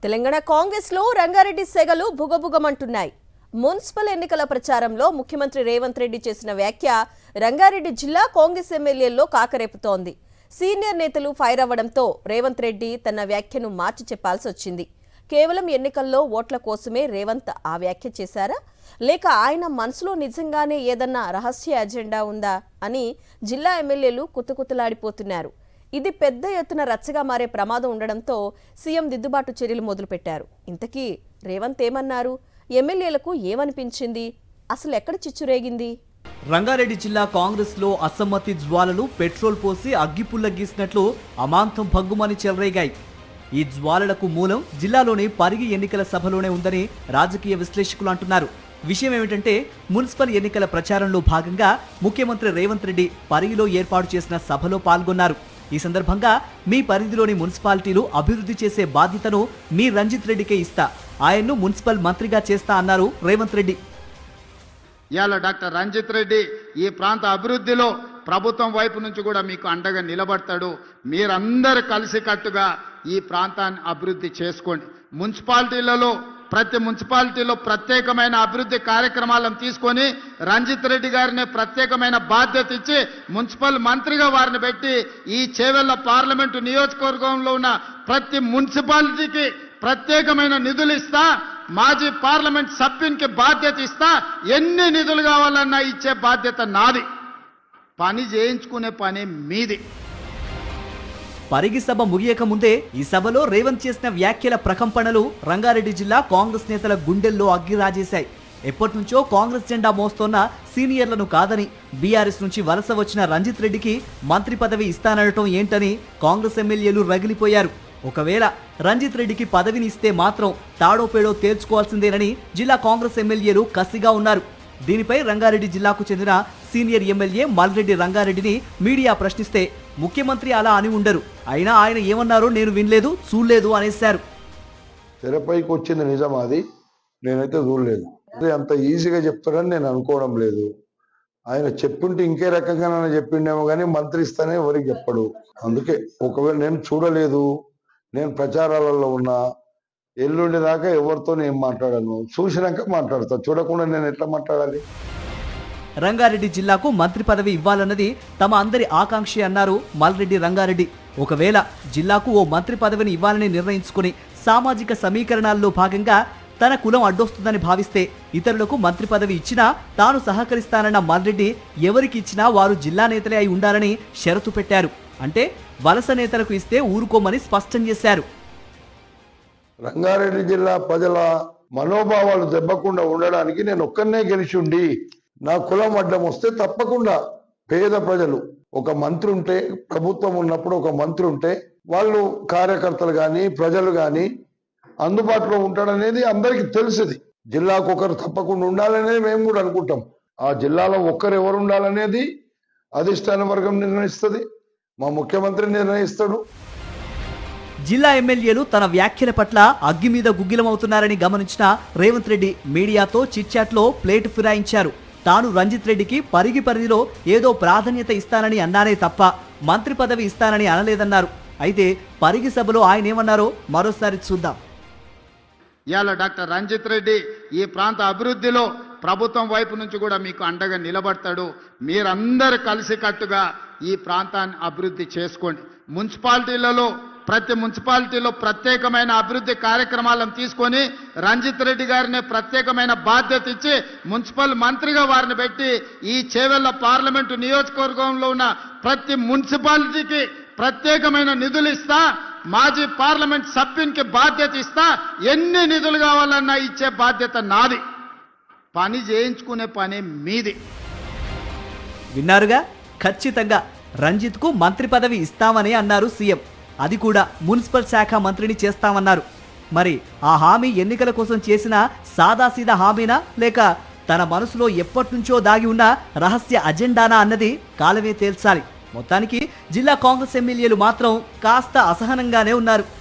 తెలంగాణ కాంగ్రెస్ లో రంగారెడ్డి సెగలు భుగభుగమంటున్నాయి. మున్సిపల్ ఎన్నికల ప్రచారంలో ముఖ్యమంత్రి రేవంత్ రెడ్డి చేసిన వ్యాఖ్య రంగారెడ్డి జిల్లా కాంగ్రెస్ ఎమ్మెల్యేల్లో కాకరేపుతోంది. సీనియర్ నేతలు ఫైర్ అవ్వడంతో రేవంత్ రెడ్డి తన వ్యాఖ్యను మార్చి చెప్పాల్సి వచ్చింది. కేవలం ఎన్నికల్లో ఓట్ల కోసమే రేవంత్ ఆ వ్యాఖ్య చేశారా, లేక ఆయన మనసులో నిజంగానే ఏదన్నా రహస్య అజెండా ఉందా అని జిల్లా ఎమ్మెల్యేలు కుతకుతలాడిపోతున్నారు. ఇది పెద్ద ఎత్తున రచ్చగా మారే ప్రమాదం ఉండడంతో సీఎం దిద్దుబాటు చర్యలు మొదలుపెట్టారు. ఇంతకీ రేవంత్ ఏమన్నారు? ఎమ్మెల్యేలకు ఏమనిపించింది? అసలు ఎక్కడ చిచ్చురేగింది? రంగారెడ్డి జిల్లా కాంగ్రెస్ లో అసమ్మతి జ్వాలలు పెట్రోల్ పోసి అగ్గిపుల్ల గీసినట్లు అమాంతం భగ్గుమని చెలరేగాయి. ఈ జ్వాలలకు మూలం జిల్లాలోని పరిగి ఎన్నికల సభలోనే ఉందని రాజకీయ విశ్లేషకులు అంటున్నారు. విషయం ఏమిటంటే, మున్సిపల్ ఎన్నికల ప్రచారంలో భాగంగా ముఖ్యమంత్రి రేవంత్ రెడ్డి పరిగిలో ఏర్పాటు చేసిన సభలో పాల్గొన్నారు. ఈ సందర్భంగా మీ పరిధిలోని మున్సిపాలిటీలు అభివృద్ధి చేసే బాధ్యతను మీ రంజిత్ రెడ్డికే ఇస్తా, ఆయన్ను మున్సిపల్ మంత్రిగా చేస్తా అన్నారు రేవంత్ రెడ్డి. ఇవాళ డాక్టర్ రంజిత్ రెడ్డి ఈ ప్రాంత అభివృద్ధిలో ప్రభుత్వం వైపు నుంచి కూడా మీకు అండగా నిలబడతాడు. మీరందరూ కలిసికట్టుగా ఈ ప్రాంతాన్ని అభివృద్ధి చేసుకోండి. మున్సిపాలిటీలలో ప్రతి మున్సిపాలిటీలో ప్రత్యేకమైన అభివృద్ధి కార్యక్రమాలను తీసుకొని రంజిత్ రెడ్డి గారిని ప్రత్యేకమైన బాధ్యత ఇచ్చి మున్సిపల్ మంత్రిగా వారిని పెట్టి ఈ చేవెళ్ల పార్లమెంటు నియోజకవర్గంలో ఉన్న ప్రతి మున్సిపాలిటీకి ప్రత్యేకమైన నిధులు ఇస్తా, మాజీ పార్లమెంట్ సభ్యునికి బాధ్యత ఇస్తా, ఎన్ని నిధులు కావాలన్నా ఇచ్చే బాధ్యత నాది. పని చేయించుకునే పని మీది. పరిగి సభ ముగియక ముందే ఈ సభలో రేవంత్ చేసిన వ్యాఖ్యల ప్రకంపనలు రంగారెడ్డి జిల్లా కాంగ్రెస్ నేతల గుండెల్లో అగ్గి రాజేశాయి. ఎప్పటినుంచో కాంగ్రెస్ జెండా మోస్తోన్న సీనియర్లను కాదని బీఆర్ఎస్ నుంచి వలస వచ్చిన రంజిత్ రెడ్డికి మంత్రి పదవి ఇస్తానడటం ఏంటని కాంగ్రెస్ ఎమ్మెల్యేలు రగిలిపోయారు. ఒకవేళ రంజిత్ రెడ్డికి పదవిని ఇస్తే మాత్రం తాడోపేడో తేల్చుకోవాల్సిందేనని జిల్లా కాంగ్రెస్ ఎమ్మెల్యేలు కసిగా ఉన్నారు. దీనిపై రంగారెడ్డి జిల్లాకు చెందిన సీనియర్ ఎమ్మెల్యే మల్రెడ్డి రంగారెడ్డిని మీడియా ప్రశ్నిస్తే, ముఖ్యమంత్రి అలా అని ఉండరు, అయినా ఆయన ఏమన్నారో నేను వినలేదు, చూడలేదు అనేశారు. తెరపైకి వచ్చింది నిజం, అది నేనైతే చూడలేదు. అంత ఈజీగా చెప్తారని నేను అనుకోవడం లేదు. ఆయన చెప్పుంటే ఇంకే రకంగా నన్ను చెప్పిండేమో కానీ మంత్రి ఇస్తానే ఎవరికి చెప్పడు. అందుకే ఒకవేళ నేను చూడలేదు, నేను ప్రచారాలలో ఉన్నా, ఎల్లుండి దాకా ఎవరితో నేను మాట్లాడాను, చూసినాక మాట్లాడతా, చూడకుండా నేను ఎట్లా మాట్లాడాలి? రంగారెడ్డి జిల్లాకు మంత్రి పదవి ఇవ్వాలన్నది తమ అందరి ఆకాంక్ష అన్నారు మల్రెడ్డి రంగారెడ్డి. ఒకవేళ జిల్లాకు ఓ మంత్రి పదవిని ఇవ్వాలని నిర్ణయించుకుని సామాజిక సమీకరణాల్లో భాగంగా తన కులం అడ్డొస్తుందని భావిస్తే ఇతరులకు మంత్రి పదవి ఇచ్చినా తాను సహకరిస్తానన్న మల్రెడ్డి ఎవరికి ఇచ్చినా వారు జిల్లా నేతలే అయి ఉండాలని షరతు పెట్టారు. అంటే వలస నేతలకు ఇస్తే ఊరుకోమని స్పష్టం చేశారు. రంగారెడ్డి జిల్లా ప్రజల మనోభావాలు దెబ్బకుండా ఉండడానికి నేను ఒక్కనే గెలిచి ఉండి నా కులం అడ్డం వస్తే తప్పకుండా పేద ప్రజలు, ఒక మంత్రి ఉంటే, ప్రభుత్వం ఉన్నప్పుడు ఒక మంత్రి ఉంటే వాళ్ళు కార్యకర్తలు కానీ ప్రజలు కానీ అందుబాటులో ఉంటాడనేది అందరికీ తెలిసింది. జిల్లాకు ఒకరు తప్పకుండా ఉండాలనేది మేము కూడా అనుకుంటాం. ఆ జిల్లాలో ఒక్కరు ఎవరు ఉండాలనేది అధిష్టాన వర్గం నిర్ణయిస్తుంది, మా ముఖ్యమంత్రి నిర్ణయిస్తాడు. జిల్లా ఎమ్మెల్యేలు తన వ్యాఖ్యల పట్ల అగ్గి మీద గుగ్గిలమవుతున్నారని గమనించిన రేవంత్ రెడ్డి మీడియాతో చిట్చాట్లో ప్లేట్ ఫిరాయించారు. తాను రంజిత్ రెడ్డికి పరిగి పరిధిలో ఏదో ప్రాధాన్యత ఇస్తానని అన్నానే తప్ప మంత్రి పదవి ఇస్తానని అనలేదన్నారు. అయితే పరిగి సభలో ఆయన ఏమన్నారో మరోసారి చూద్దాం. ఇవాళ డాక్టర్ రంజిత్ రెడ్డి ఈ ప్రాంత అభివృద్ధిలో ప్రభుత్వం వైపు నుంచి కూడా మీకు అండగా నిలబడతాడు. మీరందరూ కలిసికట్టుగా ఈ ప్రాంతాన్ని అభివృద్ధి చేసుకోండి. మున్సిపాలిటీలలో ప్రతి మున్సిపాలిటీలో ప్రత్యేకమైన అభివృద్ధి కార్యక్రమాలను తీసుకొని రంజిత్ రెడ్డి గారిని ప్రత్యేకమైన బాధ్యత ఇచ్చి మున్సిపల్ మంత్రిగా వారిని పెట్టి ఈ చేవెళ్ల పార్లమెంటు నియోజకవర్గంలో ఉన్న ప్రతి మున్సిపాలిటీకి ప్రత్యేకమైన నిధులు ఇస్తా, మాజీ పార్లమెంట్ సభ్యునికి బాధ్యత ఇస్తా, ఎన్ని నిధులు కావాలన్నా ఇచ్చే బాధ్యత నాది. పని చేయించుకునే పని మీది. విన్నారుగా, ఖచ్చితంగా రంజిత్కు మంత్రి పదవి ఇస్తామని అన్నారు సీఎం. అది కూడా మున్సిపల్ శాఖ మంత్రిని చేస్తామన్నారు. మరి ఆ హామీ ఎన్నికల కోసం చేసిన సాదాసీదా హామీనా, లేక తన మనసులో ఎప్పటినుంచో దాగి ఉన్న రహస్య అజెండానా అన్నది కాలమే తేల్చాలి. మొత్తానికి జిల్లా కాంగ్రెస్ ఎమ్మెల్యేలు మాత్రం కాస్త అసహనంగానే ఉన్నారు.